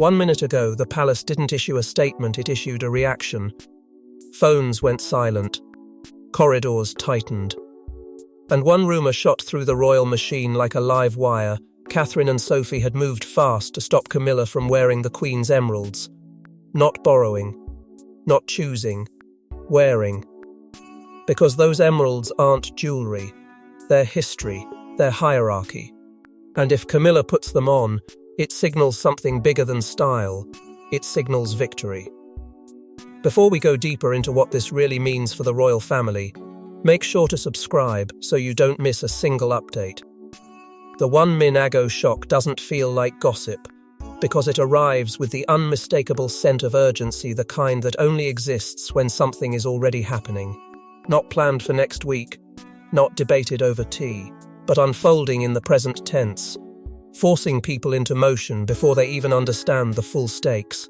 1 minute ago, the palace didn't issue a statement, it issued a reaction. Phones went silent. Corridors tightened. And one rumour shot through the royal machine like a live wire. Catherine and Sophie had moved fast to stop Camilla from wearing the Queen's emeralds. Not borrowing. Not choosing. Wearing. Because those emeralds aren't jewellery. They're history. They're hierarchy. And if Camilla puts them on, it signals something bigger than style. It signals victory. Before we go deeper into what this really means for the royal family, make sure to subscribe so you don't miss a single update. The 1 min-ago shock doesn't feel like gossip, because it arrives with the unmistakable scent of urgency, the kind that only exists when something is already happening. Not planned for next week, not debated over tea, but unfolding in the present tense, forcing people into motion before they even understand the full stakes.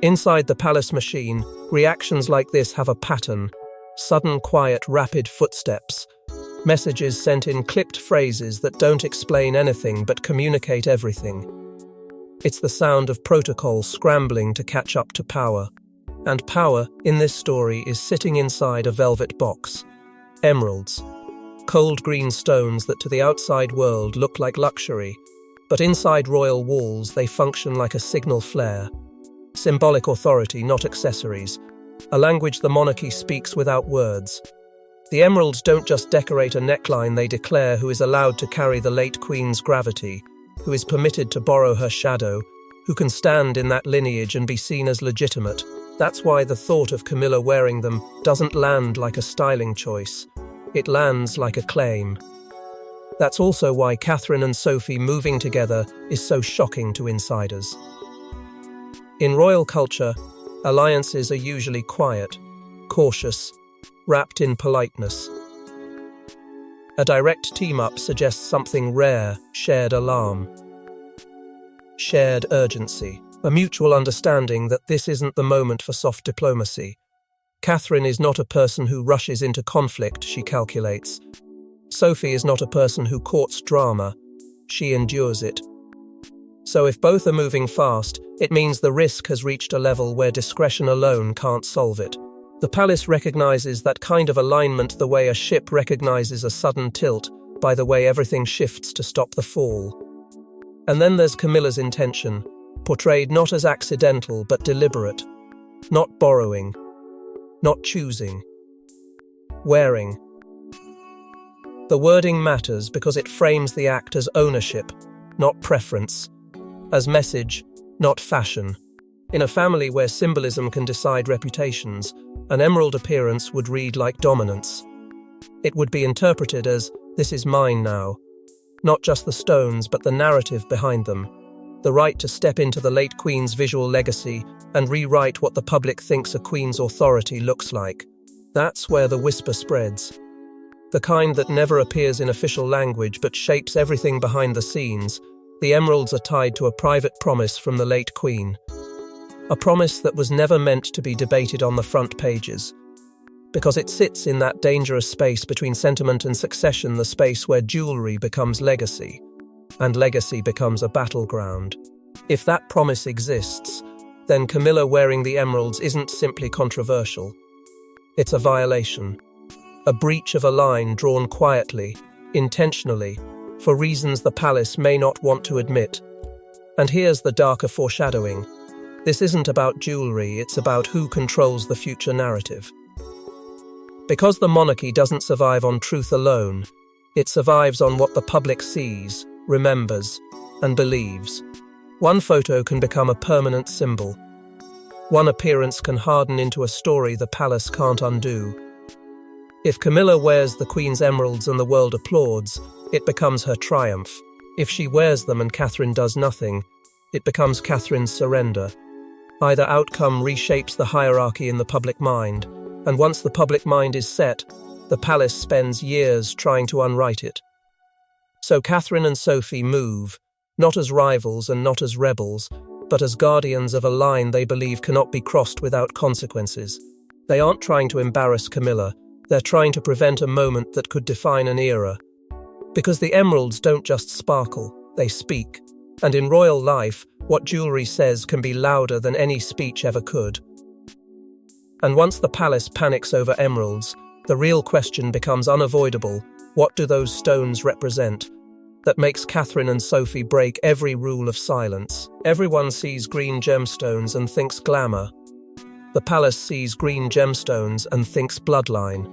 Inside the palace machine, reactions like this have a pattern: sudden, quiet, rapid footsteps, messages sent in clipped phrases that don't explain anything but communicate everything. It's the sound of protocol scrambling to catch up to power. And power, in this story, is sitting inside a velvet box. Emeralds. Cold green stones that to the outside world look like luxury, but inside royal walls they function like a signal flare. Symbolic authority, not accessories. A language the monarchy speaks without words. The emeralds don't just decorate a neckline, they declare who is allowed to carry the late Queen's gravity, who is permitted to borrow her shadow, who can stand in that lineage and be seen as legitimate. That's why the thought of Camilla wearing them doesn't land like a styling choice. It lands like a claim. That's also why Catherine and Sophie moving together is so shocking to insiders. In royal culture, alliances are usually quiet, cautious, wrapped in politeness. A direct team-up suggests something rare: shared alarm, shared urgency, a mutual understanding that this isn't the moment for soft diplomacy. Catherine is not a person who rushes into conflict, she calculates. Sophie is not a person who courts drama, she endures it. So if both are moving fast, it means the risk has reached a level where discretion alone can't solve it. The palace recognizes that kind of alignment the way a ship recognizes a sudden tilt, by the way everything shifts to stop the fall. And then there's Camilla's intention, portrayed not as accidental but deliberate. Not borrowing. Not choosing. Wearing. The wording matters because it frames the act as ownership, not preference. As message, not fashion. In a family where symbolism can decide reputations, an emerald appearance would read like dominance. It would be interpreted as, "This is mine now." Not just the stones, but the narrative behind them. The right to step into the late Queen's visual legacy and rewrite what the public thinks a Queen's authority looks like. That's where the whisper spreads. The kind that never appears in official language but shapes everything behind the scenes. The emeralds are tied to a private promise from the late Queen. A promise that was never meant to be debated on the front pages. Because it sits in that dangerous space between sentiment and succession, the space where jewellery becomes legacy, and legacy becomes a battleground. If that promise exists, then Camilla wearing the emeralds isn't simply controversial. It's a violation. A breach of a line drawn quietly, intentionally, for reasons the palace may not want to admit. And here's the darker foreshadowing. This isn't about jewellery, it's about who controls the future narrative. Because the monarchy doesn't survive on truth alone, it survives on what the public sees, remembers, and believes. One photo can become a permanent symbol. One appearance can harden into a story the palace can't undo. If Camilla wears the Queen's emeralds and the world applauds, it becomes her triumph. If she wears them and Catherine does nothing, it becomes Catherine's surrender. Either outcome reshapes the hierarchy in the public mind, and once the public mind is set, the palace spends years trying to unwrite it. So Catherine and Sophie move, not as rivals and not as rebels, but as guardians of a line they believe cannot be crossed without consequences. They aren't trying to embarrass Camilla, they're trying to prevent a moment that could define an era. Because the emeralds don't just sparkle, they speak. And in royal life, What jewelry says can be louder than any speech ever could. And once the palace panics over emeralds, the real question becomes unavoidable. What do those stones represent? That makes Catherine and Sophie break every rule of silence. Everyone sees green gemstones and thinks glamour. The palace sees green gemstones and thinks bloodline.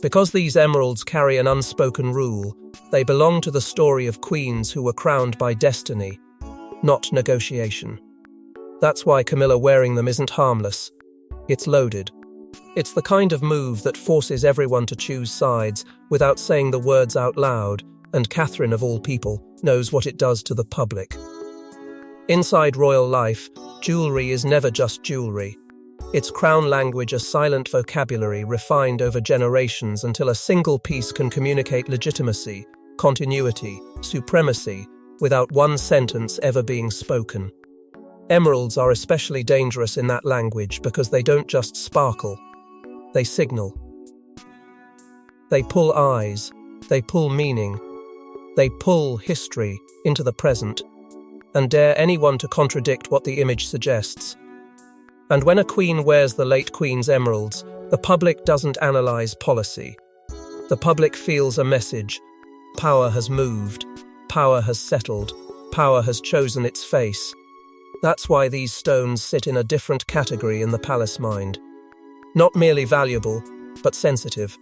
Because these emeralds carry an unspoken rule, they belong to the story of queens who were crowned by destiny, not negotiation. That's why Camilla wearing them isn't harmless. It's loaded. It's the kind of move that forces everyone to choose sides without saying the words out loud, and Catherine, of all people, knows what it does to the public. Inside royal life, jewelry is never just jewelry. It's crown language, a silent vocabulary refined over generations until a single piece can communicate legitimacy, continuity, supremacy, without one sentence ever being spoken. Emeralds are especially dangerous in that language because they don't just sparkle, they signal. They pull eyes, they pull meaning, they pull history into the present, and dare anyone to contradict what the image suggests. And when a queen wears the late queen's emeralds, the public doesn't analyze policy. The public feels a message. Power has moved, power has settled, power has chosen its face. That's why these stones sit in a different category in the palace mind. Not merely valuable, but sensitive.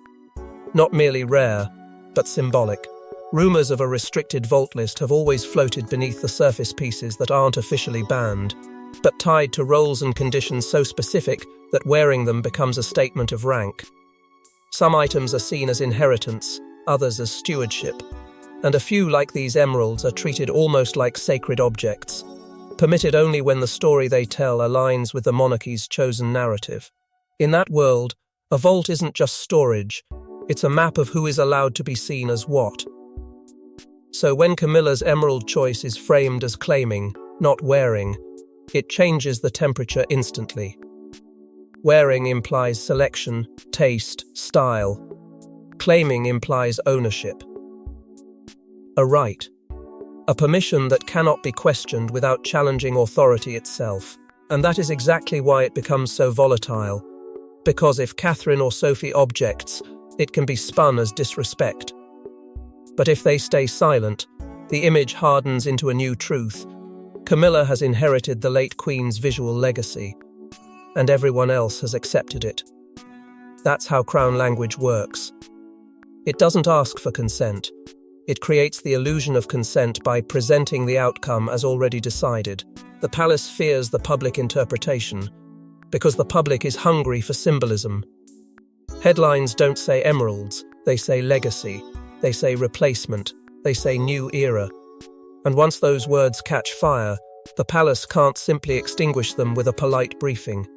Not merely rare, but symbolic. Rumors of a restricted vault list have always floated beneath the surface pieces that aren't officially banned, but tied to roles and conditions so specific that wearing them becomes a statement of rank. Some items are seen as inheritance, others as stewardship, and a few, like these emeralds, are treated almost like sacred objects, permitted only when the story they tell aligns with the monarchy's chosen narrative. In that world, a vault isn't just storage, it's a map of who is allowed to be seen as what. So when Camilla's emerald choice is framed as claiming, not wearing, it changes the temperature instantly. Wearing implies selection, taste, style. Claiming implies ownership. A right. A permission that cannot be questioned without challenging authority itself. And that is exactly why it becomes so volatile. Because if Catherine or Sophie objects, it can be spun as disrespect. But if they stay silent, the image hardens into a new truth. Camilla has inherited the late Queen's visual legacy, and everyone else has accepted it. That's how crown language works. It doesn't ask for consent. It creates the illusion of consent by presenting the outcome as already decided. The palace fears the public interpretation, because the public is hungry for symbolism. Headlines don't say emeralds, they say legacy, they say replacement, they say new era. And once those words catch fire, the palace can't simply extinguish them with a polite briefing.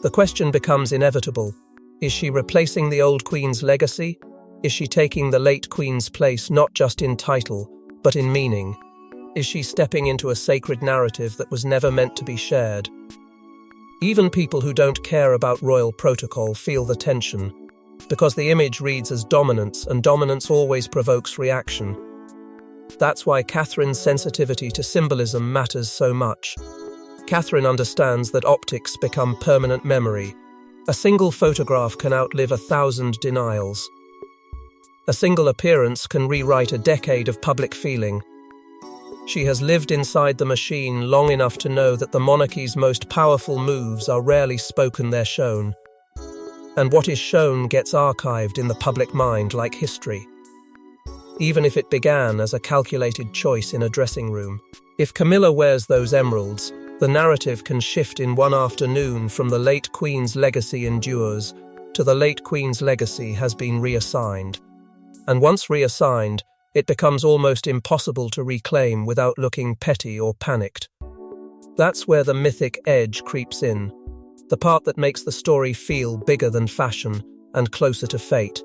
The question becomes inevitable. Is she replacing the old queen's legacy? Is she taking the late queen's place not just in title, but in meaning? Is she stepping into a sacred narrative that was never meant to be shared? Even people who don't care about royal protocol feel the tension, because the image reads as dominance, and dominance always provokes reaction. That's why Catherine's sensitivity to symbolism matters so much. Catherine understands that optics become permanent memory. A single photograph can outlive 1,000 denials. A single appearance can rewrite a decade of public feeling. She has lived inside the machine long enough to know that the monarchy's most powerful moves are rarely spoken, they're shown. And what is shown gets archived in the public mind like history. Even if it began as a calculated choice in a dressing room. If Camilla wears those emeralds, the narrative can shift in one afternoon from the late Queen's legacy endures to the late Queen's legacy has been reassigned. And once reassigned, it becomes almost impossible to reclaim without looking petty or panicked. That's where the mythic edge creeps in, the part that makes the story feel bigger than fashion and closer to fate.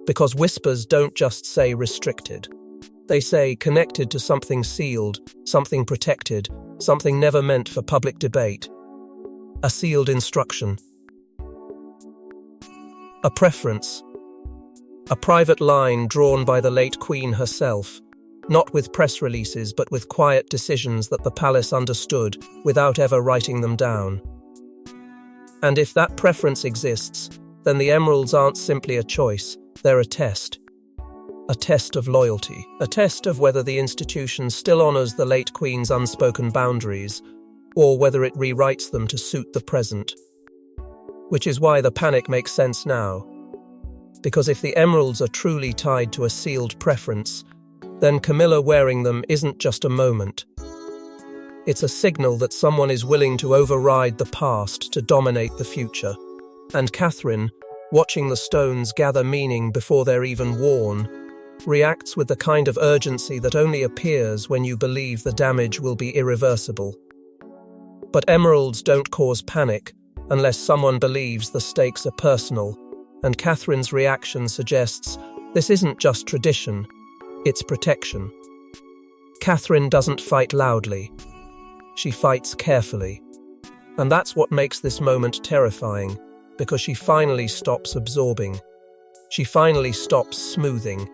Because whispers don't just say restricted. They say connected to something sealed, something protected, something never meant for public debate. A sealed instruction. A preference. A private line drawn by the late Queen herself. not with press releases but with quiet decisions that the palace understood without ever writing them down. And if that preference exists, then the emeralds aren't simply a choice, they're a test. A test of loyalty, a test of whether the institution still honors the late Queen's unspoken boundaries, or whether it rewrites them to suit the present. Which is why the panic makes sense now. Because if the emeralds are truly tied to a sealed preference, then Camilla wearing them isn't just a moment. It's a signal that someone is willing to override the past to dominate the future. And Catherine, watching the stones gather meaning before they're even worn, reacts with the kind of urgency that only appears when you believe the damage will be irreversible. But emeralds don't cause panic unless someone believes the stakes are personal, and Catherine's reaction suggests this isn't just tradition, it's protection. Catherine doesn't fight loudly. She fights carefully. And that's what makes this moment terrifying, because she finally stops absorbing. She finally stops smoothing.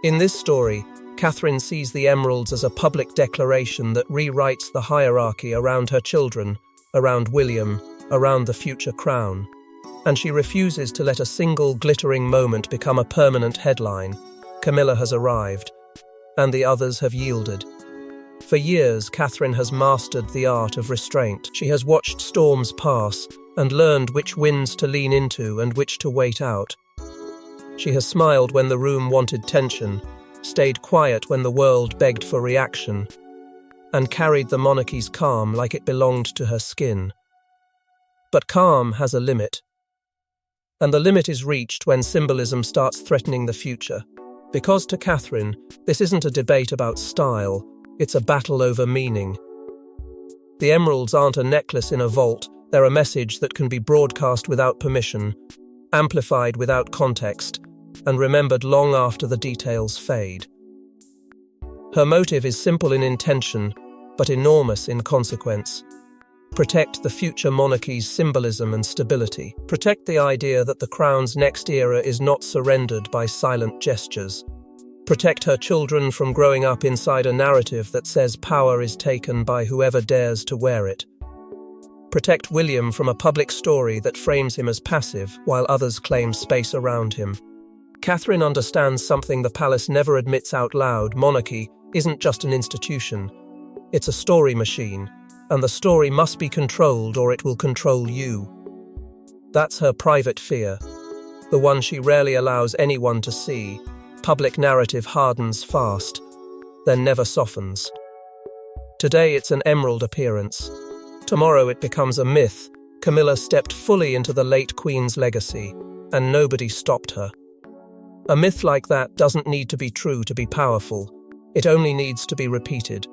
In this story, Catherine sees the emeralds as a public declaration that rewrites the hierarchy around her children, around William, around the future crown. And she refuses to let a single glittering moment become a permanent headline. Camilla has arrived, and the others have yielded. For years, Catherine has mastered the art of restraint. She has watched storms pass and learned which winds to lean into and which to wait out. She has smiled when the room wanted tension, stayed quiet when the world begged for reaction, and carried the monarchy's calm like it belonged to her skin. But calm has a limit. And the limit is reached when symbolism starts threatening the future. Because to Catherine, this isn't a debate about style, it's a battle over meaning. The emeralds aren't a necklace in a vault, they're a message that can be broadcast without permission, amplified without context, and remembered long after the details fade. Her motive is simple in intention, but enormous in consequence. Protect the future monarchy's symbolism and stability. Protect the idea that the crown's next era is not surrendered by silent gestures. Protect her children from growing up inside a narrative that says power is taken by whoever dares to wear it. Protect William from a public story that frames him as passive while others claim space around him. Catherine understands something the palace never admits out loud. Monarchy isn't just an institution. It's a story machine. And the story must be controlled or it will control you. That's her private fear, the one she rarely allows anyone to see. Public narrative hardens fast, then never softens. Today it's an emerald appearance. Tomorrow it becomes a myth. Camilla stepped fully into the late Queen's legacy, and nobody stopped her. A myth like that doesn't need to be true to be powerful. It only needs to be repeated.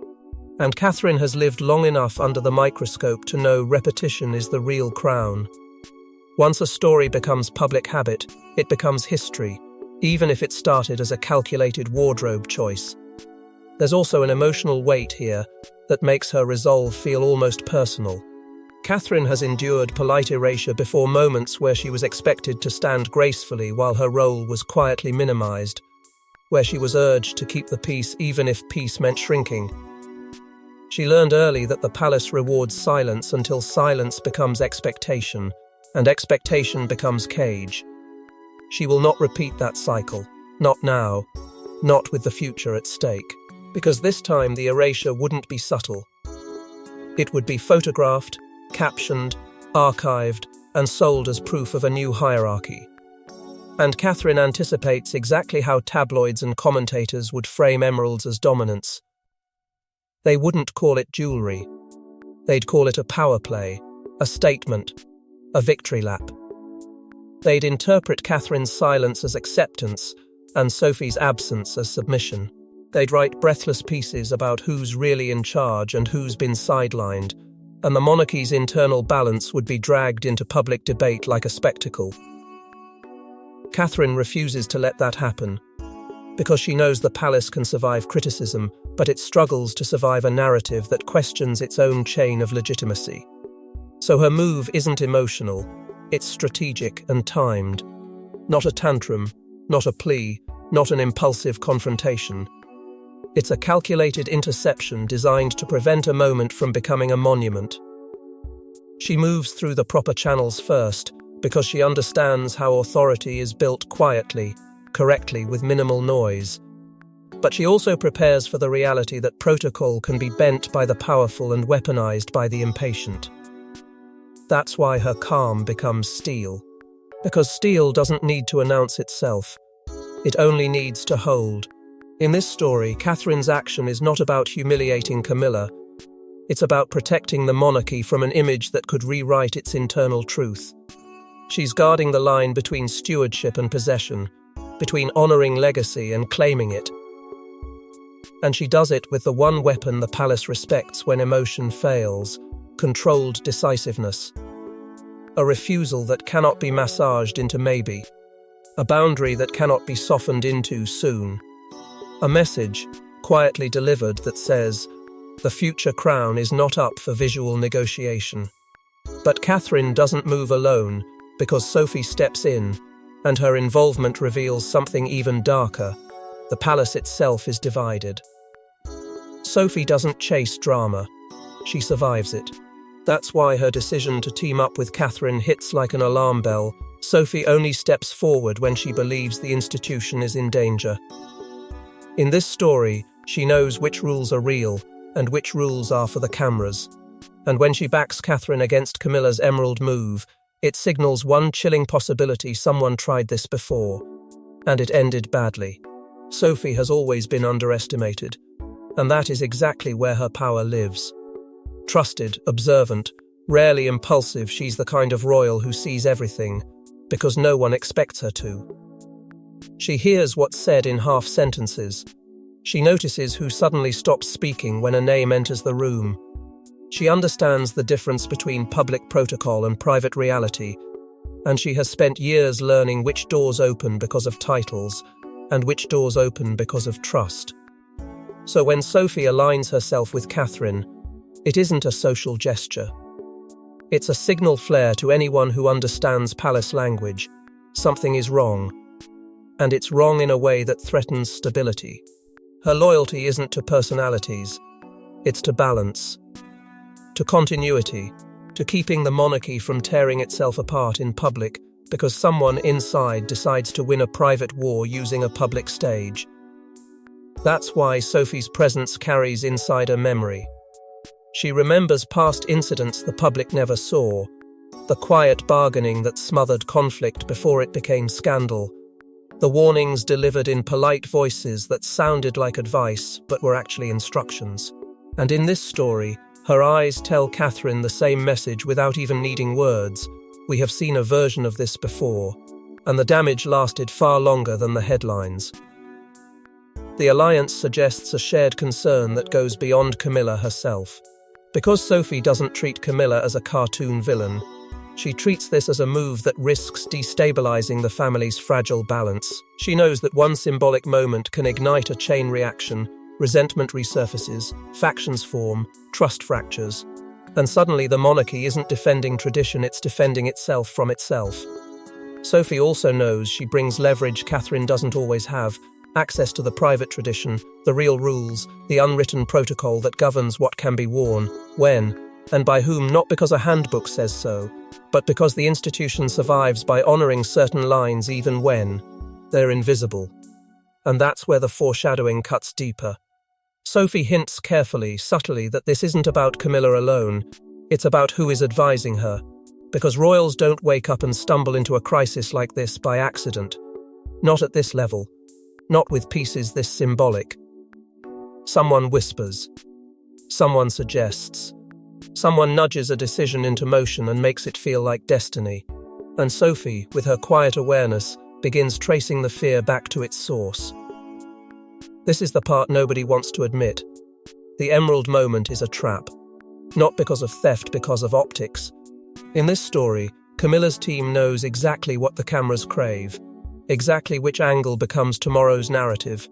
And Catherine has lived long enough under the microscope to know repetition is the real crown. Once a story becomes public habit, it becomes history, even if it started as a calculated wardrobe choice. There's also an emotional weight here that makes her resolve feel almost personal. Catherine has endured polite erasure before moments where she was expected to stand gracefully while her role was quietly minimized, where she was urged to keep the peace even if peace meant shrinking. She learned early that the palace rewards silence until silence becomes expectation, and expectation becomes cage. She will not repeat that cycle, not now, not with the future at stake, because this time the erasure wouldn't be subtle. It would be photographed, captioned, archived, and sold as proof of a new hierarchy. And Catherine anticipates exactly how tabloids and commentators would frame emeralds as dominance. They wouldn't call it jewelry. They'd call it a power play, a statement, a victory lap. They'd interpret Catherine's silence as acceptance and Sophie's absence as submission. They'd write breathless pieces about who's really in charge and who's been sidelined, and the monarchy's internal balance would be dragged into public debate like a spectacle. Catherine refuses to let that happen, because she knows the palace can survive criticism, but it struggles to survive a narrative that questions its own chain of legitimacy. So her move isn't emotional, it's strategic and timed. Not a tantrum, not a plea, not an impulsive confrontation. It's a calculated interception designed to prevent a moment from becoming a monument. She moves through the proper channels first because she understands how authority is built quietly, correctly, with minimal noise. But she also prepares for the reality that protocol can be bent by the powerful and weaponized by the impatient. That's why her calm becomes steel. Because steel doesn't need to announce itself. It only needs to hold. In this story, Catherine's action is not about humiliating Camilla. It's about protecting the monarchy from an image that could rewrite its internal truth. She's guarding the line between stewardship and possession, between honoring legacy and claiming it. And she does it with the one weapon the palace respects when emotion fails: controlled decisiveness. A refusal that cannot be massaged into maybe. A boundary that cannot be softened into soon. A message, quietly delivered, that says, the future crown is not up for visual negotiation. But Catherine doesn't move alone, because Sophie steps in, and her involvement reveals something even darker. The palace itself is divided. Sophie doesn't chase drama. She survives it. That's why her decision to team up with Catherine hits like an alarm bell. Sophie only steps forward when she believes the institution is in danger. In this story, she knows which rules are real and which rules are for the cameras. And when she backs Catherine against Camilla's emerald move, it signals one chilling possibility: someone tried this before, and it ended badly. Sophie has always been underestimated, and that is exactly where her power lives. Trusted, observant, rarely impulsive, she's the kind of royal who sees everything, because no one expects her to. She hears what's said in half sentences. She notices who suddenly stops speaking when a name enters the room. She understands the difference between public protocol and private reality, and she has spent years learning which doors open because of titles and which doors open because of trust. So when Sophie aligns herself with Catherine, it isn't a social gesture. It's a signal flare to anyone who understands palace language. Something is wrong, and it's wrong in a way that threatens stability. Her loyalty isn't to personalities, it's to balance, to continuity, to keeping the monarchy from tearing itself apart in public because someone inside decides to win a private war using a public stage. That's why Sophie's presence carries insider memory. She remembers past incidents the public never saw, the quiet bargaining that smothered conflict before it became scandal, the warnings delivered in polite voices that sounded like advice but were actually instructions. And in this story, her eyes tell Catherine the same message without even needing words. We have seen a version of this before, and the damage lasted far longer than the headlines. The alliance suggests a shared concern that goes beyond Camilla herself. Because Sophie doesn't treat Camilla as a cartoon villain, she treats this as a move that risks destabilizing the family's fragile balance. She knows that one symbolic moment can ignite a chain reaction, resentment resurfaces, factions form, trust fractures, and suddenly the monarchy isn't defending tradition, it's defending itself from itself. Sophie also knows she brings leverage Catherine doesn't always have: access to the private tradition, the real rules, the unwritten protocol that governs what can be worn, when, and by whom, not because a handbook says so, but because the institution survives by honoring certain lines even when they're invisible. And that's where the foreshadowing cuts deeper. Sophie hints carefully, subtly, that this isn't about Camilla alone, it's about who is advising her, because royals don't wake up and stumble into a crisis like this by accident. Not at this level. Not with pieces this symbolic. Someone whispers. Someone suggests. Someone nudges a decision into motion and makes it feel like destiny. And Sophie, with her quiet awareness, begins tracing the fear back to its source. This is the part nobody wants to admit. The emerald moment is a trap. Not because of theft, because of optics. In this story, Camilla's team knows exactly what the cameras crave. Exactly which angle becomes tomorrow's narrative.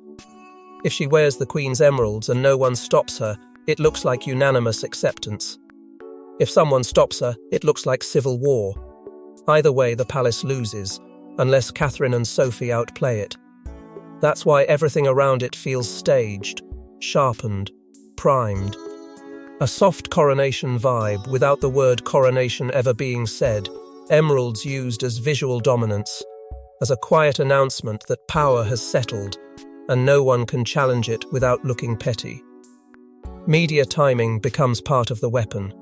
If she wears the Queen's emeralds and no one stops her, it looks like unanimous acceptance. If someone stops her, it looks like civil war. Either way, the palace loses, unless Catherine and Sophie outplay it. That's why everything around it feels staged. sharpened, primed. A soft coronation vibe without the word coronation ever being said, emeralds used as visual dominance, as a quiet announcement that power has settled and no one can challenge it without looking petty. Media timing becomes part of the weapon.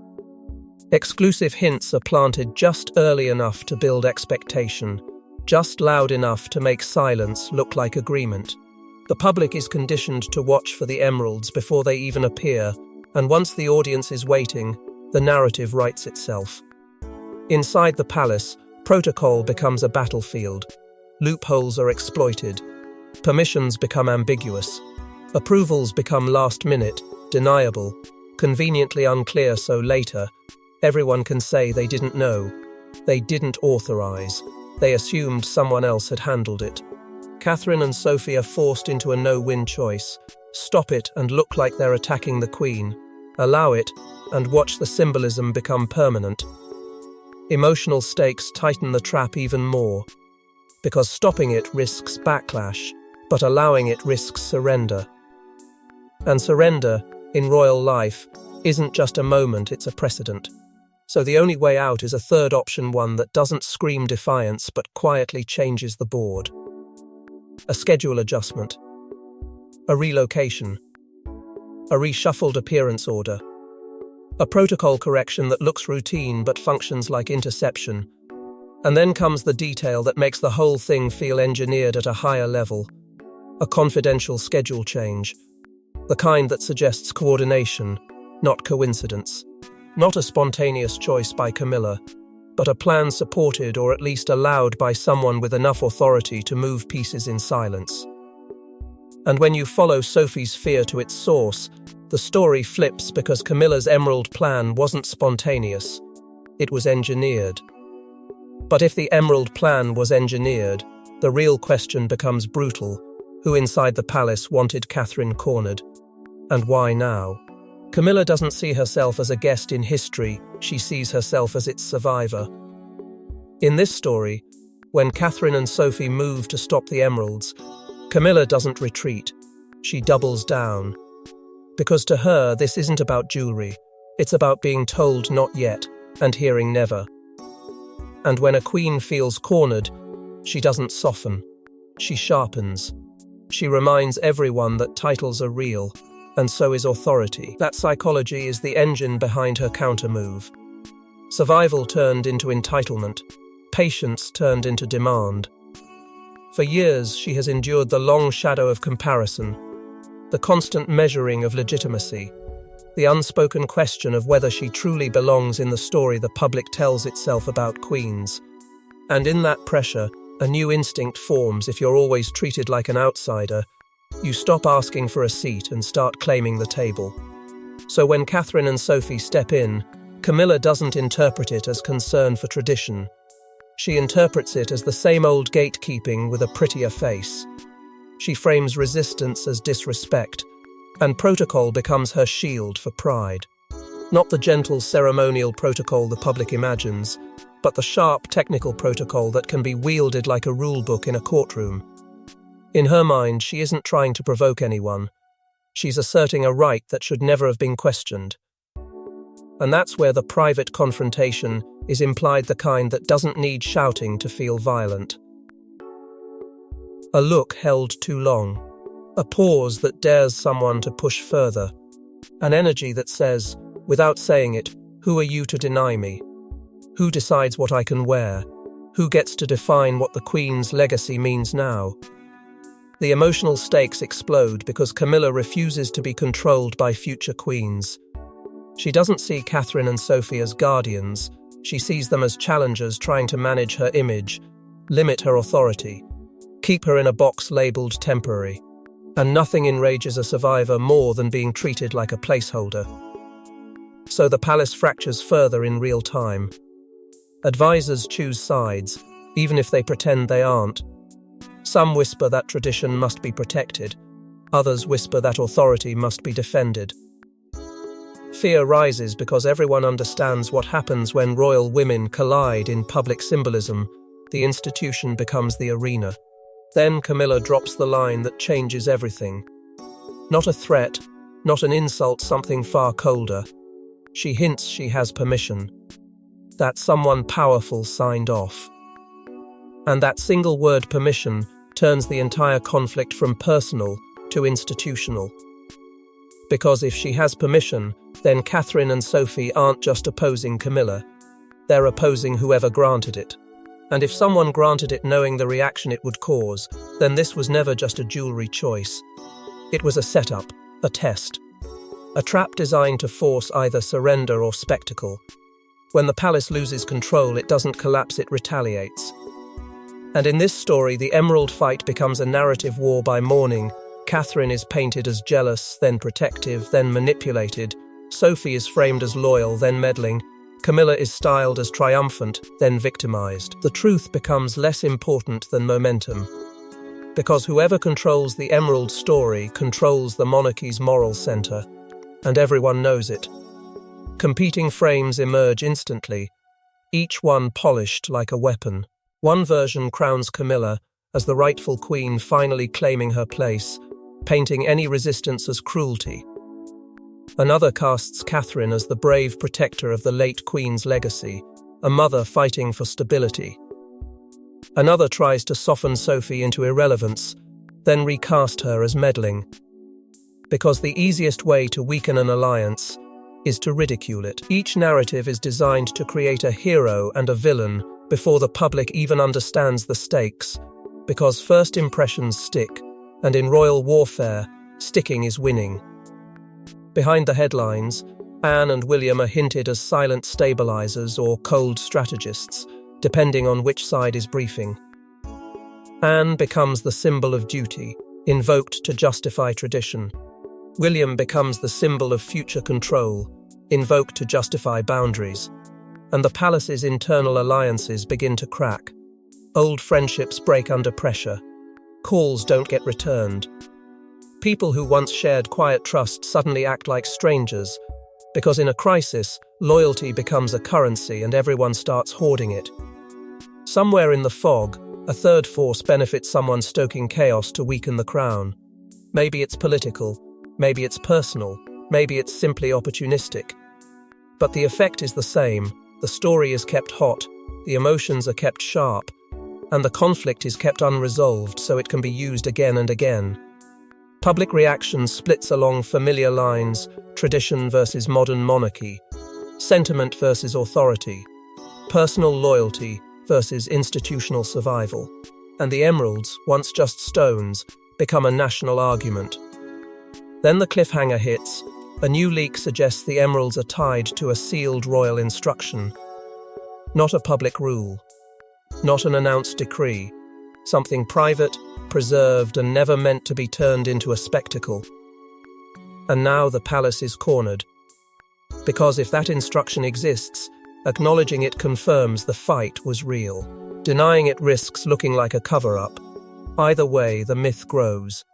Exclusive hints are planted just early enough to build expectation, just loud enough to make silence look like agreement. The public is conditioned to watch for the emeralds before they even appear, and once the audience is waiting, the narrative writes itself. Inside the palace, protocol becomes a battlefield. Loopholes are exploited. Permissions become ambiguous. Approvals become last-minute, deniable, conveniently unclear so later, everyone can say they didn't know, they didn't authorize, they assumed someone else had handled it. Catherine and Sophie are forced into a no-win choice. Stop it and look like they're attacking the Queen. Allow it and watch the symbolism become permanent. Emotional stakes tighten the trap even more, because stopping it risks backlash, but allowing it risks surrender. And surrender, in royal life, isn't just a moment, it's a precedent. So the only way out is a third option, one that doesn't scream defiance but quietly changes the board. A schedule adjustment. A relocation. A reshuffled appearance order. A protocol correction that looks routine but functions like interception. And then comes the detail that makes the whole thing feel engineered at a higher level. A confidential schedule change. The kind that suggests coordination, not coincidence. Not a spontaneous choice by Camilla, but a plan supported or at least allowed by someone with enough authority to move pieces in silence. And when you follow Sophie's fear to its source, the story flips because Camilla's emerald plan wasn't spontaneous. It was engineered. But if the emerald plan was engineered, the real question becomes brutal. Who inside the palace wanted Catherine cornered? And why now? Camilla doesn't see herself as a guest in history, she sees herself as its survivor. In this story, when Catherine and Sophie move to stop the emeralds, Camilla doesn't retreat, she doubles down. Because to her, this isn't about jewelry, it's about being told not yet and hearing never. And when a queen feels cornered, she doesn't soften, she sharpens. She reminds everyone that titles are real, and so is authority. That psychology is the engine behind her countermove. Survival turned into entitlement, patience turned into demand. For years, she has endured the long shadow of comparison, the constant measuring of legitimacy, the unspoken question of whether she truly belongs in the story the public tells itself about queens. And in that pressure, a new instinct forms. If you're always treated like an outsider, you stop asking for a seat and start claiming the table. So when Catherine and Sophie step in, Camilla doesn't interpret it as concern for tradition. She interprets it as the same old gatekeeping with a prettier face. She frames resistance as disrespect, and protocol becomes her shield for pride. Not the gentle ceremonial protocol the public imagines, but the sharp technical protocol that can be wielded like a rulebook in a courtroom. In her mind, she isn't trying to provoke anyone. She's asserting a right that should never have been questioned. And that's where the private confrontation is implied, the kind that doesn't need shouting to feel violent. A look held too long. A pause that dares someone to push further. An energy that says, without saying it, who are you to deny me? Who decides what I can wear? Who gets to define what the Queen's legacy means now? The emotional stakes explode because Camilla refuses to be controlled by future queens. She doesn't see Catherine and Sophie as guardians. She sees them as challengers trying to manage her image, limit her authority, keep her in a box labelled temporary. And nothing enrages a survivor more than being treated like a placeholder. So the palace fractures further in real time. Advisors choose sides, even if they pretend they aren't. Some whisper that tradition must be protected. Others whisper that authority must be defended. Fear rises because everyone understands what happens when royal women collide in public symbolism. The institution becomes the arena. Then Camilla drops the line that changes everything. Not a threat, not an insult, something far colder. She hints she has permission. That someone powerful signed off. And that single word, permission, turns the entire conflict from personal to institutional. Because if she has permission, then Catherine and Sophie aren't just opposing Camilla. They're opposing whoever granted it. And if someone granted it knowing the reaction it would cause, then this was never just a jewelry choice. It was a setup, a test. A trap designed to force either surrender or spectacle. When the palace loses control, it doesn't collapse, it retaliates. And in this story, the emerald fight becomes a narrative war by morning. Catherine is painted as jealous, then protective, then manipulated. Sophie is framed as loyal, then meddling. Camilla is styled as triumphant, then victimized. The truth becomes less important than momentum. Because whoever controls the emerald story controls the monarchy's moral center. And everyone knows it. Competing frames emerge instantly, each one polished like a weapon. One version crowns Camilla as the rightful queen, finally claiming her place, painting any resistance as cruelty. Another casts Catherine as the brave protector of the late queen's legacy, a mother fighting for stability. Another tries to soften Sophie into irrelevance, then recast her as meddling. Because the easiest way to weaken an alliance is to ridicule it. Each narrative is designed to create a hero and a villain before the public even understands the stakes, because first impressions stick, and in royal warfare, sticking is winning. Behind the headlines, Anne and William are hinted as silent stabilizers or cold strategists, depending on which side is briefing. Anne becomes the symbol of duty, invoked to justify tradition. William becomes the symbol of future control, invoked to justify boundaries. And the palace's internal alliances begin to crack. Old friendships break under pressure. Calls don't get returned. People who once shared quiet trust suddenly act like strangers, because in a crisis, loyalty becomes a currency and everyone starts hoarding it. Somewhere in the fog, a third force benefits someone stoking chaos to weaken the crown. Maybe it's political, maybe it's personal, maybe it's simply opportunistic. But the effect is the same. The story is kept hot, the emotions are kept sharp, and the conflict is kept unresolved so it can be used again and again. Public reaction splits along familiar lines, tradition versus modern monarchy, sentiment versus authority, personal loyalty versus institutional survival. And the emeralds, once just stones, become a national argument. Then the cliffhanger hits. A new leak suggests the emeralds are tied to a sealed royal instruction. Not a public rule. Not an announced decree. Something private, preserved, and never meant to be turned into a spectacle. And now the palace is cornered. Because if that instruction exists, acknowledging it confirms the fight was real. Denying it risks looking like a cover-up. Either way, the myth grows.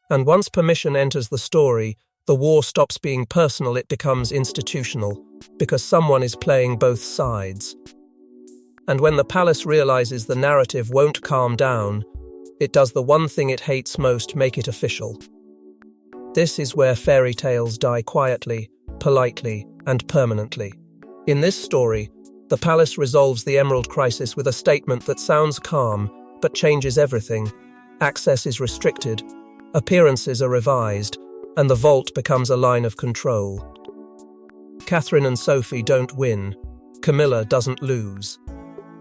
And once permission enters the story, the war stops being personal, it becomes institutional, because someone is playing both sides. And when the palace realizes the narrative won't calm down, it does the one thing it hates most: make it official. This is where fairy tales die quietly, politely, and permanently. In this story, the palace resolves the Emerald Crisis with a statement that sounds calm, but changes everything. Access is restricted, appearances are revised, and the vault becomes a line of control. Catherine and Sophie don't win. Camilla doesn't lose.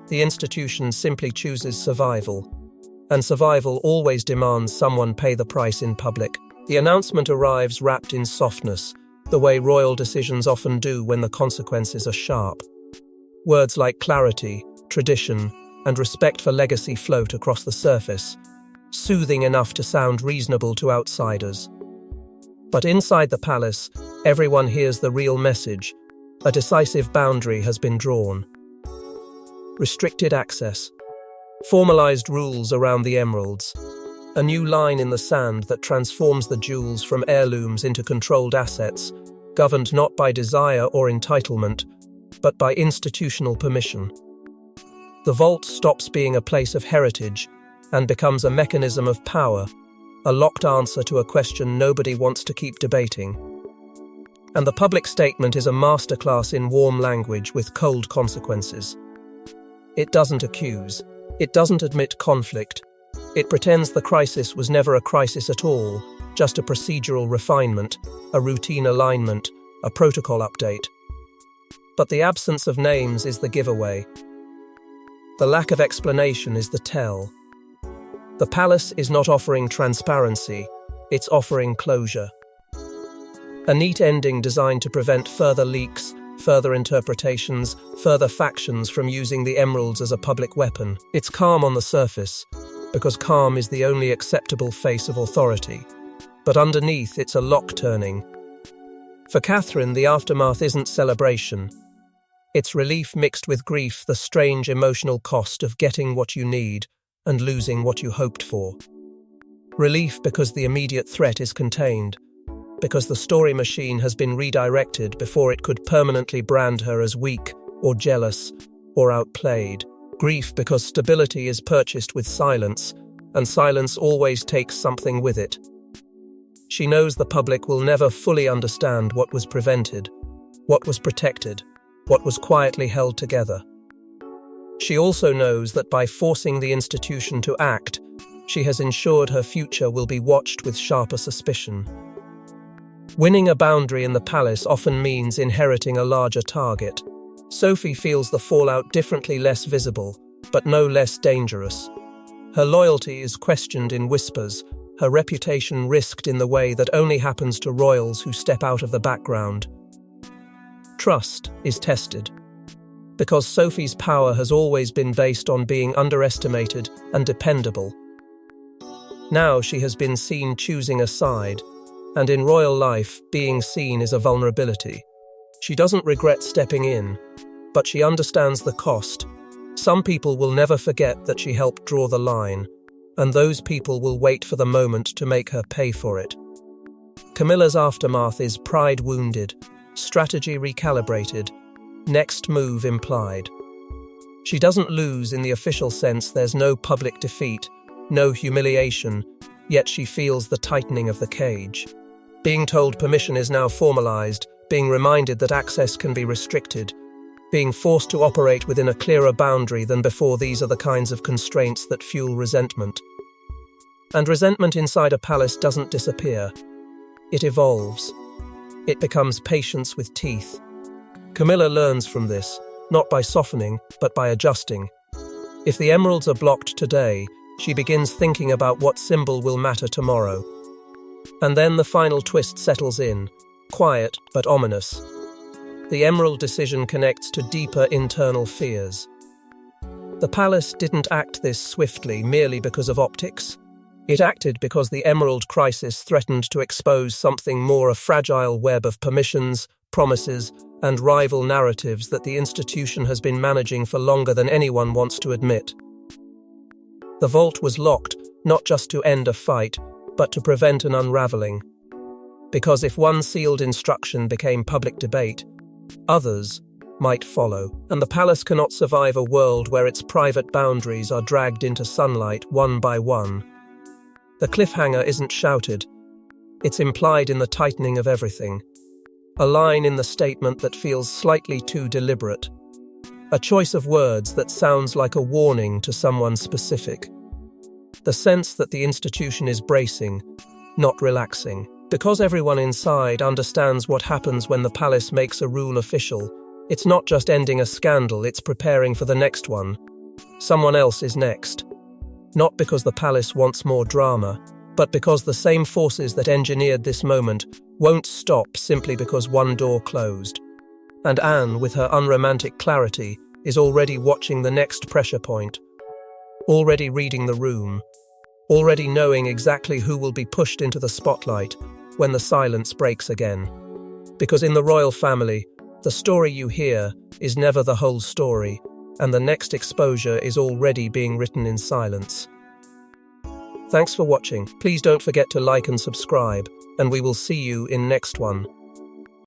The institution simply chooses survival. And survival always demands someone pay the price in public. The announcement arrives wrapped in softness, the way royal decisions often do when the consequences are sharp. Words like clarity, tradition, and respect for legacy float across the surface, soothing enough to sound reasonable to outsiders. But inside the palace, everyone hears the real message. A decisive boundary has been drawn. Restricted access. Formalized rules around the emeralds. A new line in the sand that transforms the jewels from heirlooms into controlled assets, governed not by desire or entitlement, but by institutional permission. The vault stops being a place of heritage and becomes a mechanism of power, a locked answer to a question nobody wants to keep debating. And the public statement is a masterclass in warm language with cold consequences. It doesn't accuse. It doesn't admit conflict. It pretends the crisis was never a crisis at all, just a procedural refinement, a routine alignment, a protocol update. But the absence of names is the giveaway. The lack of explanation is the tell. The palace is not offering transparency, it's offering closure. A neat ending designed to prevent further leaks, further interpretations, further factions from using the emeralds as a public weapon. It's calm on the surface, because calm is the only acceptable face of authority. But underneath, it's a lock turning. For Catherine, the aftermath isn't celebration. It's relief mixed with grief, the strange emotional cost of getting what you need and losing what you hoped for. Relief because the immediate threat is contained, because the story machine has been redirected before it could permanently brand her as weak or jealous or outplayed. Grief because stability is purchased with silence, and silence always takes something with it. She knows the public will never fully understand what was prevented, what was protected, what was quietly held together. She also knows that by forcing the institution to act, she has ensured her future will be watched with sharper suspicion. Winning a boundary in the palace often means inheriting a larger target. Sophie feels the fallout differently, less visible, but no less dangerous. Her loyalty is questioned in whispers, her reputation risked in the way that only happens to royals who step out of the background. Trust is tested, because Sophie's power has always been based on being underestimated and dependable. Now she has been seen choosing a side, and in royal life, being seen is a vulnerability. She doesn't regret stepping in, but she understands the cost. Some people will never forget that she helped draw the line, and those people will wait for the moment to make her pay for it. Camilla's aftermath is pride wounded, strategy recalibrated, next move implied. She doesn't lose in the official sense, there's no public defeat, no humiliation, yet she feels the tightening of the cage. Being told permission is now formalized, being reminded that access can be restricted, being forced to operate within a clearer boundary than before. These are the kinds of constraints that fuel resentment. And resentment inside a palace doesn't disappear. It evolves. It becomes patience with teeth. Camilla learns from this, not by softening, but by adjusting. If the emeralds are blocked today, she begins thinking about what symbol will matter tomorrow. And then the final twist settles in, quiet but ominous. The emerald decision connects to deeper internal fears. The palace didn't act this swiftly merely because of optics. It acted because the emerald crisis threatened to expose something more, a fragile web of permissions, promises, and rival narratives that the institution has been managing for longer than anyone wants to admit. The vault was locked, not just to end a fight, but to prevent an unraveling. Because if one sealed instruction became public debate, others might follow, and the palace cannot survive a world where its private boundaries are dragged into sunlight one by one. The cliffhanger isn't shouted, it's implied in the tightening of everything. A line in the statement that feels slightly too deliberate. A choice of words that sounds like a warning to someone specific. The sense that the institution is bracing, not relaxing. Because everyone inside understands what happens when the palace makes a rule official, it's not just ending a scandal, it's preparing for the next one. Someone else is next. Not because the palace wants more drama, but because the same forces that engineered this moment won't stop simply because one door closed. And Anne, with her unromantic clarity, is already watching the next pressure point, already reading the room, already knowing exactly who will be pushed into the spotlight when the silence breaks again. Because in the royal family, the story you hear is never the whole story, and the next exposure is already being written in silence. Thanks for watching. Please don't forget to like and subscribe, and we will see you in next one.